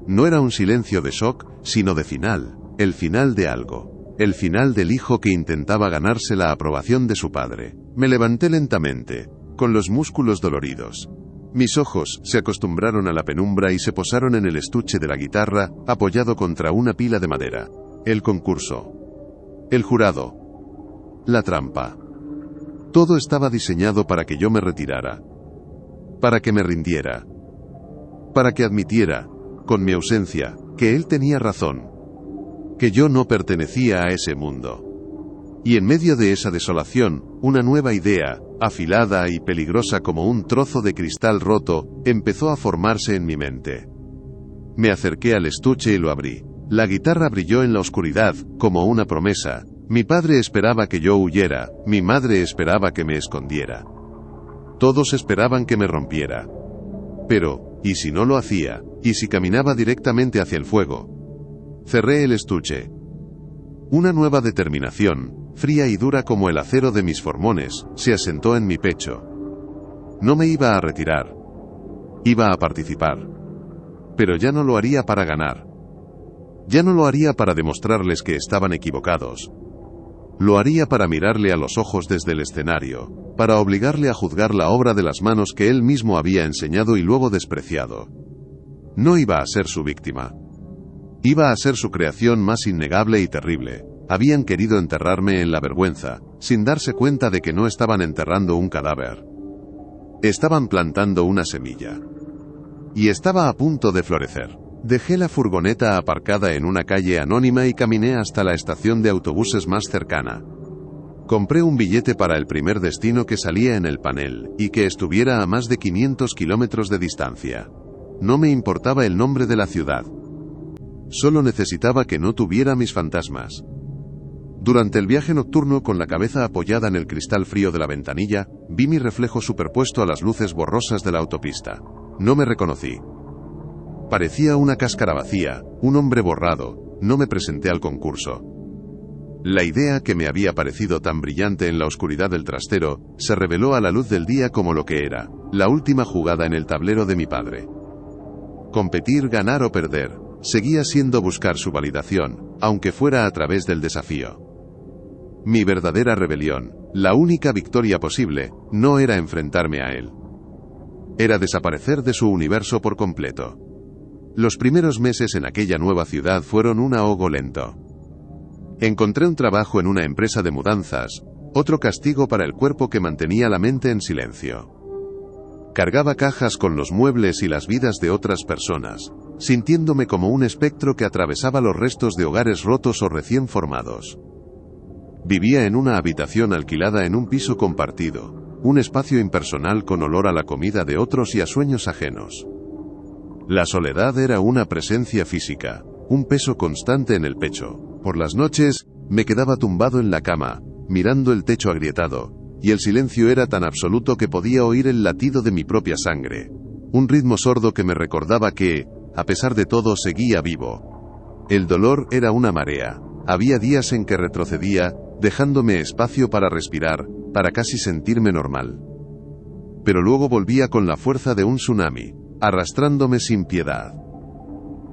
No era un silencio de shock, sino de final, el final de algo. El final del hijo que intentaba ganarse la aprobación de su padre. Me levanté lentamente, con los músculos doloridos. Mis ojos se acostumbraron a la penumbra y se posaron en el estuche de la guitarra, apoyado contra una pila de madera. El concurso. El jurado. La trampa. Todo estaba diseñado para que yo me retirara. Para que me rindiera. Para que admitiera, con mi ausencia, que él tenía razón. Que yo no pertenecía a ese mundo. Y en medio de esa desolación, una nueva idea, afilada y peligrosa como un trozo de cristal roto, empezó a formarse en mi mente. Me acerqué al estuche y lo abrí. La guitarra brilló en la oscuridad, como una promesa. Mi padre esperaba que yo huyera, mi madre esperaba que me escondiera. Todos esperaban que me rompiera. Pero, ¿y si no lo hacía? ¿Y si caminaba directamente hacia el fuego? Cerré el estuche. Una nueva determinación, fría y dura como el acero de mis formones, se asentó en mi pecho. No me iba a retirar. Iba a participar. Pero ya no lo haría para ganar. Ya no lo haría para demostrarles que estaban equivocados. Lo haría para mirarle a los ojos desde el escenario, para obligarle a juzgar la obra de las manos que él mismo había enseñado y luego despreciado. No iba a ser su víctima. Iba a ser su creación más innegable y terrible. Habían querido enterrarme en la vergüenza, sin darse cuenta de que no estaban enterrando un cadáver. Estaban plantando una semilla. Y estaba a punto de florecer. Dejé la furgoneta aparcada en una calle anónima y caminé hasta la estación de autobuses más cercana. Compré un billete para el primer destino que salía en el panel, y que estuviera a más de 500 kilómetros de distancia. No me importaba el nombre de la ciudad. Solo necesitaba que no tuviera mis fantasmas. Durante el viaje nocturno, con la cabeza apoyada en el cristal frío de la ventanilla, vi mi reflejo superpuesto a las luces borrosas de la autopista. No me reconocí. Parecía una cáscara vacía, un hombre borrado. No me presenté al concurso. La idea que me había parecido tan brillante en la oscuridad del trastero, se reveló a la luz del día como lo que era, la última jugada en el tablero de mi padre. Competir, ganar o perder, seguía siendo buscar su validación, aunque fuera a través del desafío. Mi verdadera rebelión, la única victoria posible, no era enfrentarme a él. Era desaparecer de su universo por completo. Los primeros meses en aquella nueva ciudad fueron un ahogo lento. Encontré un trabajo en una empresa de mudanzas, otro castigo para el cuerpo que mantenía la mente en silencio. Cargaba cajas con los muebles y las vidas de otras personas, sintiéndome como un espectro que atravesaba los restos de hogares rotos o recién formados. Vivía en una habitación alquilada en un piso compartido, un espacio impersonal con olor a la comida de otros y a sueños ajenos. La soledad era una presencia física, un peso constante en el pecho. Por las noches, me quedaba tumbado en la cama, mirando el techo agrietado, y el silencio era tan absoluto que podía oír el latido de mi propia sangre. Un ritmo sordo que me recordaba que, a pesar de todo, seguía vivo. El dolor era una marea. Había días en que retrocedía, dejándome espacio para respirar, para casi sentirme normal. Pero luego volvía con la fuerza de un tsunami, arrastrándome sin piedad.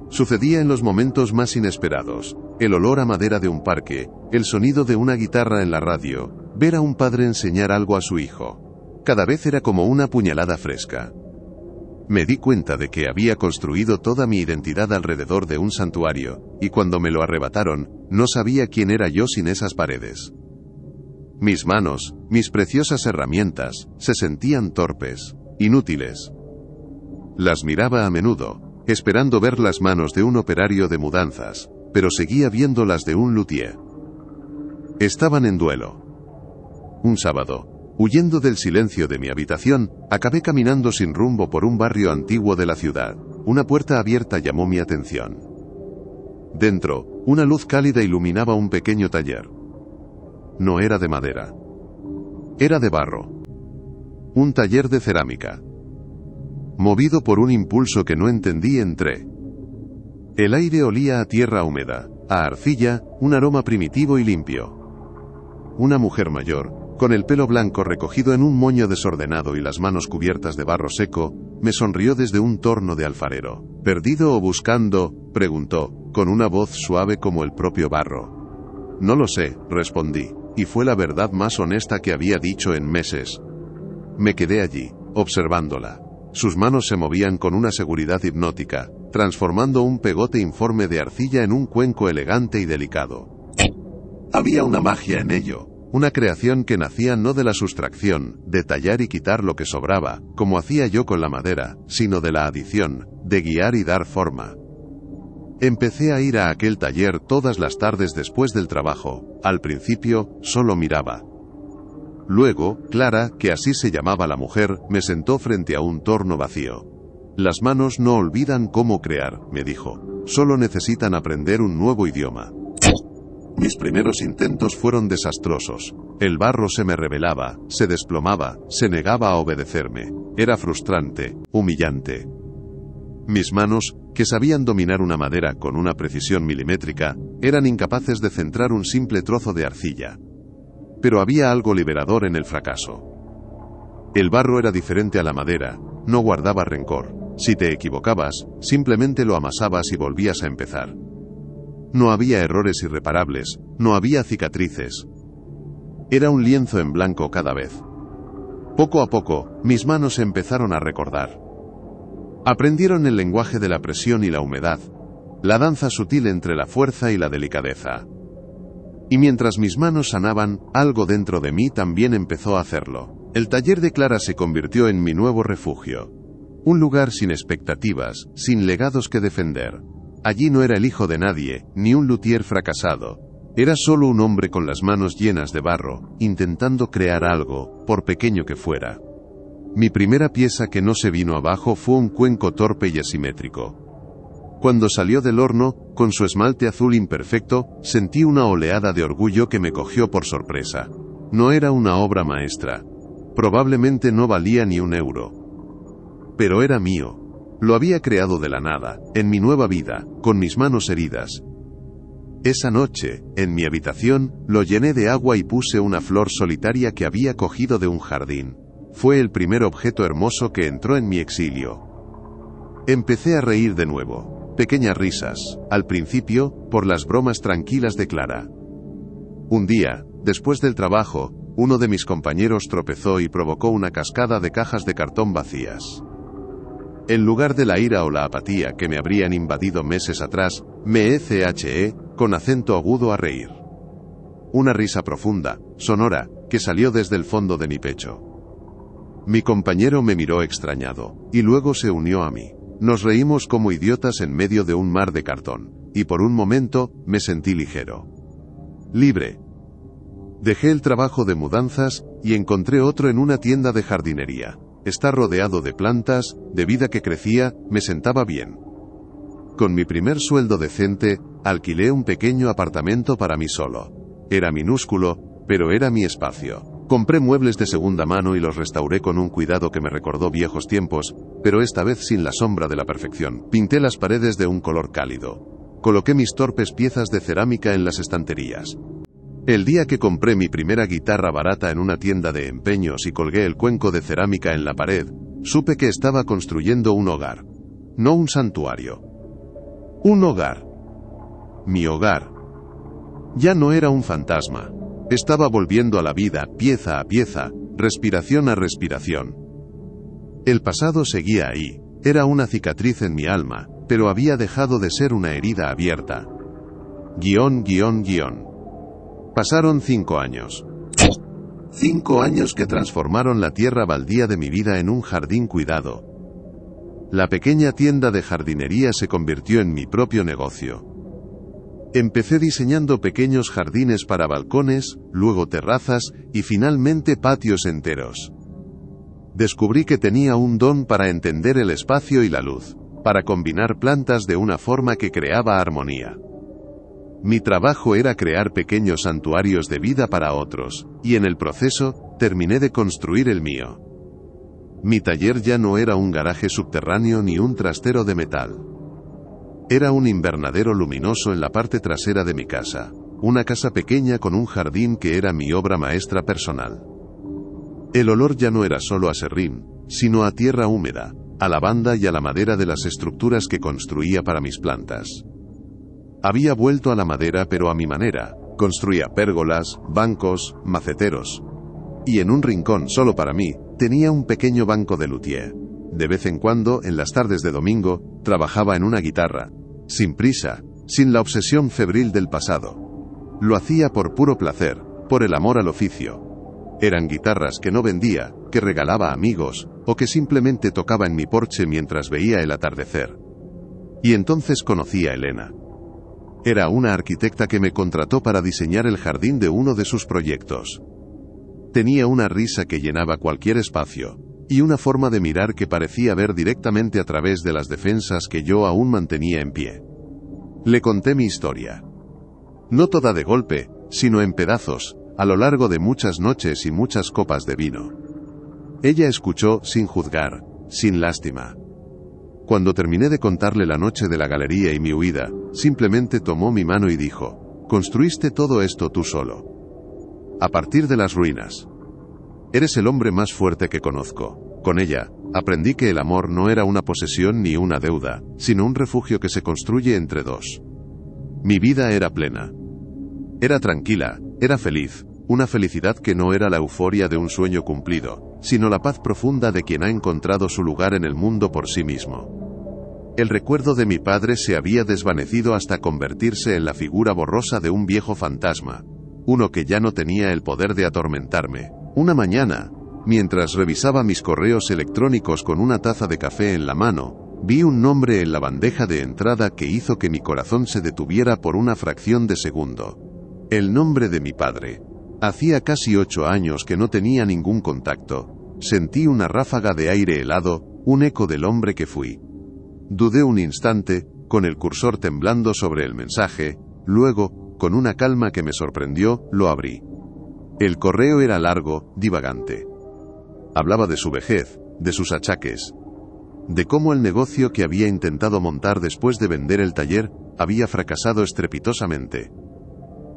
Sucedía en los momentos más inesperados: el olor a madera de un parque, el sonido de una guitarra en la radio, ver a un padre enseñar algo a su hijo. Cada vez era como una puñalada fresca. Me di cuenta de que había construido toda mi identidad alrededor de un santuario, y cuando me lo arrebataron, no sabía quién era yo sin esas paredes. Mis manos, mis preciosas herramientas, se sentían torpes, inútiles. Las miraba a menudo, esperando ver las manos de un operario de mudanzas, pero seguía viendo las de un luthier. Estaban en duelo. Un sábado, huyendo del silencio de mi habitación, acabé caminando sin rumbo por un barrio antiguo de la ciudad. Una puerta abierta llamó mi atención. Dentro, una luz cálida iluminaba un pequeño taller. No era de madera. Era de barro. Un taller de cerámica. Movido por un impulso que no entendí, entré. El aire olía a tierra húmeda, a arcilla, un aroma primitivo y limpio. una mujer mayor, con el pelo blanco recogido en un moño desordenado y las manos cubiertas de barro seco, me sonrió desde un torno de alfarero. ¿Perdido o buscando?, preguntó, con una voz suave como el propio barro. No lo sé, respondí, y fue la verdad más honesta que había dicho en meses. Me quedé allí, observándola. Sus manos se movían con una seguridad hipnótica, transformando un pegote informe de arcilla en un cuenco elegante y delicado. Había una magia en ello, una creación que nacía no de la sustracción, de tallar y quitar lo que sobraba, como hacía yo con la madera, sino de la adición, de guiar y dar forma. Empecé a ir a aquel taller todas las tardes después del trabajo. Al principio, solo miraba. Luego, Clara, que así se llamaba la mujer, me sentó frente a un torno vacío. Las manos no olvidan cómo crear, me dijo. Solo necesitan aprender un nuevo idioma. Mis primeros intentos fueron desastrosos. El barro se me rebelaba, se desplomaba, se negaba a obedecerme. Era frustrante, humillante. Mis manos, que sabían dominar una madera con una precisión milimétrica, eran incapaces de centrar un simple trozo de arcilla. Pero había algo liberador en el fracaso. El barro era diferente a la madera, no guardaba rencor. Si te equivocabas, simplemente lo amasabas y volvías a empezar. No había errores irreparables, no había cicatrices. Era un lienzo en blanco cada vez. Poco a poco, mis manos empezaron a recordar. Aprendieron el lenguaje de la presión y la humedad, la danza sutil entre la fuerza y la delicadeza. Y mientras mis manos sanaban, algo dentro de mí también empezó a hacerlo. El taller de Clara se convirtió en mi nuevo refugio. Un lugar sin expectativas, sin legados que defender. Allí no era el hijo de nadie, ni un luthier fracasado. Era solo un hombre con las manos llenas de barro, intentando crear algo, por pequeño que fuera. Mi primera pieza que no se vino abajo fue un cuenco torpe y asimétrico. Cuando salió del horno, con su esmalte azul imperfecto, sentí una oleada de orgullo que me cogió por sorpresa. No era una obra maestra. Probablemente no valía ni un euro. Pero era mío. Lo había creado de la nada, en mi nueva vida, con mis manos heridas. Esa noche, en mi habitación, lo llené de agua y puse una flor solitaria que había cogido de un jardín. Fue el primer objeto hermoso que entró en mi exilio. Empecé a reír de nuevo. Pequeñas risas, al principio, por las bromas tranquilas de Clara. Un día, después del trabajo, uno de mis compañeros tropezó y provocó una cascada de cajas de cartón vacías. En lugar de la ira o la apatía que me habrían invadido meses atrás, me eché, con acento agudo, a reír. Una risa profunda, sonora, que salió desde el fondo de mi pecho. Mi compañero me miró extrañado, y luego se unió a mí. Nos reímos como idiotas en medio de un mar de cartón, y por un momento, me sentí ligero. Libre. Dejé el trabajo de mudanzas, y encontré otro en una tienda de jardinería. Estar rodeado de plantas, de vida que crecía, me sentaba bien. Con mi primer sueldo decente, alquilé un pequeño apartamento para mí solo. Era minúsculo, pero era mi espacio. Compré muebles de segunda mano y los restauré con un cuidado que me recordó viejos tiempos, pero esta vez sin la sombra de la perfección. Pinté las paredes de un color cálido. Coloqué mis torpes piezas de cerámica en las estanterías. El día que compré mi primera guitarra barata en una tienda de empeños y colgué el cuenco de cerámica en la pared, supe que estaba construyendo un hogar. No un santuario. Un hogar. Mi hogar. Ya no era un fantasma. Estaba volviendo a la vida, pieza a pieza, respiración a respiración. El pasado seguía ahí. Era una cicatriz en mi alma, pero había dejado de ser una herida abierta. Pasaron 5 años. 5 años que transformaron la tierra baldía de mi vida en un jardín cuidado. La pequeña tienda de jardinería se convirtió en mi propio negocio. Empecé diseñando pequeños jardines para balcones, luego terrazas y finalmente patios enteros. Descubrí que tenía un don para entender el espacio y la luz, para combinar plantas de una forma que creaba armonía. Mi trabajo era crear pequeños santuarios de vida para otros, y en el proceso, terminé de construir el mío. Mi taller ya no era un garaje subterráneo ni un trastero de metal. Era un invernadero luminoso en la parte trasera de mi casa. una casa pequeña con un jardín que era mi obra maestra personal. El olor ya no era solo a serrín, sino a tierra húmeda, a lavanda y a la madera de las estructuras que construía para mis plantas. Había vuelto a la madera, pero a mi manera. Construía pérgolas, bancos, maceteros. Y en un rincón solo para mí, tenía un pequeño banco de luthier. De vez en cuando, en las tardes de domingo, trabajaba en una guitarra. Sin prisa, sin la obsesión febril del pasado. Lo hacía por puro placer, por el amor al oficio. Eran guitarras que no vendía, que regalaba a amigos, o que simplemente tocaba en mi porche mientras veía el atardecer. Y entonces conocí a Elena. Era una arquitecta que me contrató para diseñar el jardín de uno de sus proyectos. Tenía una risa que llenaba cualquier espacio, y una forma de mirar que parecía ver directamente a través de las defensas que yo aún mantenía en pie. Le conté mi historia. No toda de golpe, sino en pedazos, a lo largo de muchas noches y muchas copas de vino. Ella escuchó sin juzgar, sin lástima. Cuando terminé de contarle la noche de la galería y mi huida, simplemente tomó mi mano y dijo: «Construiste todo esto tú solo. A partir de las ruinas. Eres el hombre más fuerte que conozco». Con ella, aprendí que el amor no era una posesión ni una deuda, sino un refugio que se construye entre dos. Mi vida era plena. Era tranquila, era feliz, una felicidad que no era la euforia de un sueño cumplido, sino la paz profunda de quien ha encontrado su lugar en el mundo por sí mismo. El recuerdo de mi padre se había desvanecido hasta convertirse en la figura borrosa de un viejo fantasma, uno que ya no tenía el poder de atormentarme. Una mañana, mientras revisaba mis correos electrónicos con una taza de café en la mano, vi un nombre en la bandeja de entrada que hizo que mi corazón se detuviera por una fracción de segundo. El nombre de mi padre. Hacía casi 8 años que no tenía ningún contacto. Sentí una ráfaga de aire helado, un eco del hombre que fui. Dudé un instante, con el cursor temblando sobre el mensaje, luego, con una calma que me sorprendió, lo abrí. El correo era largo, divagante. Hablaba de su vejez, de sus achaques, de cómo el negocio que había intentado montar después de vender el taller, había fracasado estrepitosamente.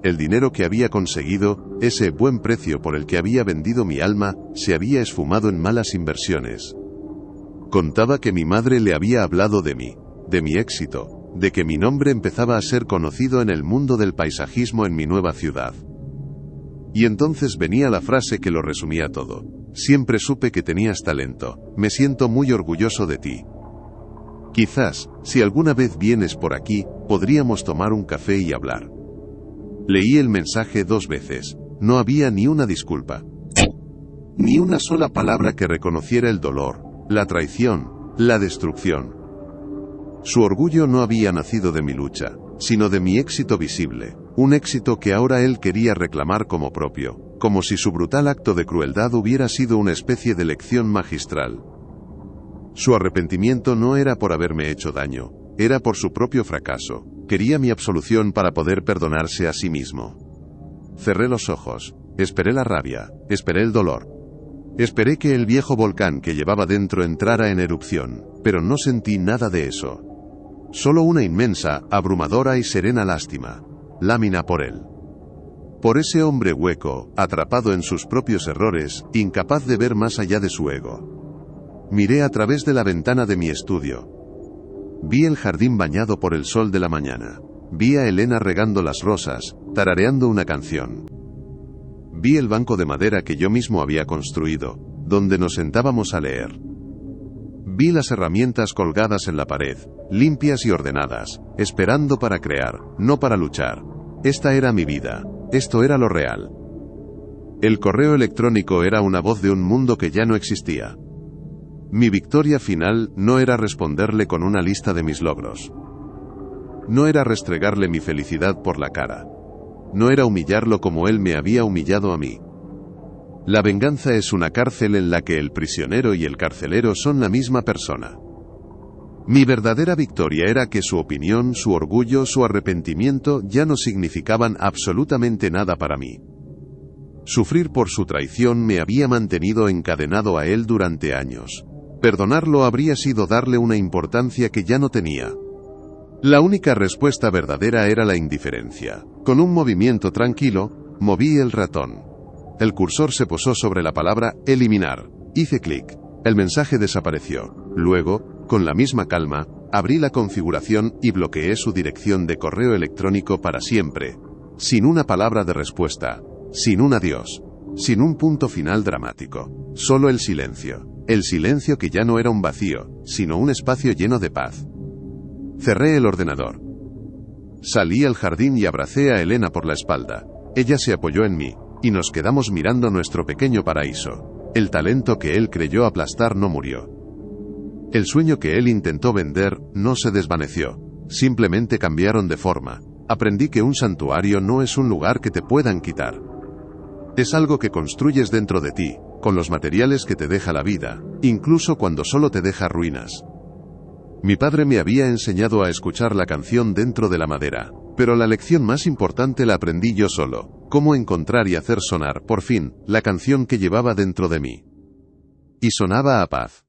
El dinero que había conseguido, ese buen precio por el que había vendido mi alma, se había esfumado en malas inversiones. Contaba que mi madre le había hablado de mí, de mi éxito, de que mi nombre empezaba a ser conocido en el mundo del paisajismo en mi nueva ciudad. Y entonces venía la frase que lo resumía todo. Siempre supe que tenías talento, me siento muy orgulloso de ti. Quizás, si alguna vez vienes por aquí, podríamos tomar un café y hablar. Leí el mensaje 2 veces, no había ni una disculpa. Ni una sola palabra que reconociera el dolor, la traición, la destrucción. Su orgullo no había nacido de mi lucha, sino de mi éxito visible, un éxito que ahora él quería reclamar como propio, como si su brutal acto de crueldad hubiera sido una especie de lección magistral. Su arrepentimiento no era por haberme hecho daño, era por su propio fracaso. Quería mi absolución para poder perdonarse a sí mismo. Cerré los ojos, esperé la rabia, esperé el dolor. Esperé que el viejo volcán que llevaba dentro entrara en erupción, pero no sentí nada de eso. Solo una inmensa, abrumadora y serena lástima. Lámina por él. Por ese hombre hueco, atrapado en sus propios errores, incapaz de ver más allá de su ego. Miré a través de la ventana de mi estudio. Vi el jardín bañado por el sol de la mañana. Vi a Elena regando las rosas, tarareando una canción. Vi el banco de madera que yo mismo había construido, donde nos sentábamos a leer. Vi las herramientas colgadas en la pared, limpias y ordenadas, esperando para crear, no para luchar. Esta era mi vida, esto era lo real. El correo electrónico era una voz de un mundo que ya no existía. Mi victoria final no era responderle con una lista de mis logros. No era restregarle mi felicidad por la cara. No era humillarlo como él me había humillado a mí. La venganza es una cárcel en la que el prisionero y el carcelero son la misma persona. Mi verdadera victoria era que su opinión, su orgullo, su arrepentimiento ya no significaban absolutamente nada para mí. Sufrir por su traición me había mantenido encadenado a él durante años. Perdonarlo habría sido darle una importancia que ya no tenía. La única respuesta verdadera era la indiferencia. Con un movimiento tranquilo, moví el ratón. El cursor se posó sobre la palabra eliminar. Hice clic. El mensaje desapareció. Luego, con la misma calma, abrí la configuración y bloqueé su dirección de correo electrónico para siempre. Sin una palabra de respuesta. Sin un adiós. Sin un punto final dramático. Solo el silencio. El silencio que ya no era un vacío, sino un espacio lleno de paz. Cerré el ordenador. Salí al jardín y abracé a Elena por la espalda. Ella se apoyó en mí, y nos quedamos mirando nuestro pequeño paraíso. El talento que él creyó aplastar no murió. El sueño que él intentó vender no se desvaneció. Simplemente cambiaron de forma. Aprendí que un santuario no es un lugar que te puedan quitar. Es algo que construyes dentro de ti, con los materiales que te deja la vida, incluso cuando solo te deja ruinas. Mi padre me había enseñado a escuchar la canción dentro de la madera, pero la lección más importante la aprendí yo solo, cómo encontrar y hacer sonar, por fin, la canción que llevaba dentro de mí. Y sonaba a paz.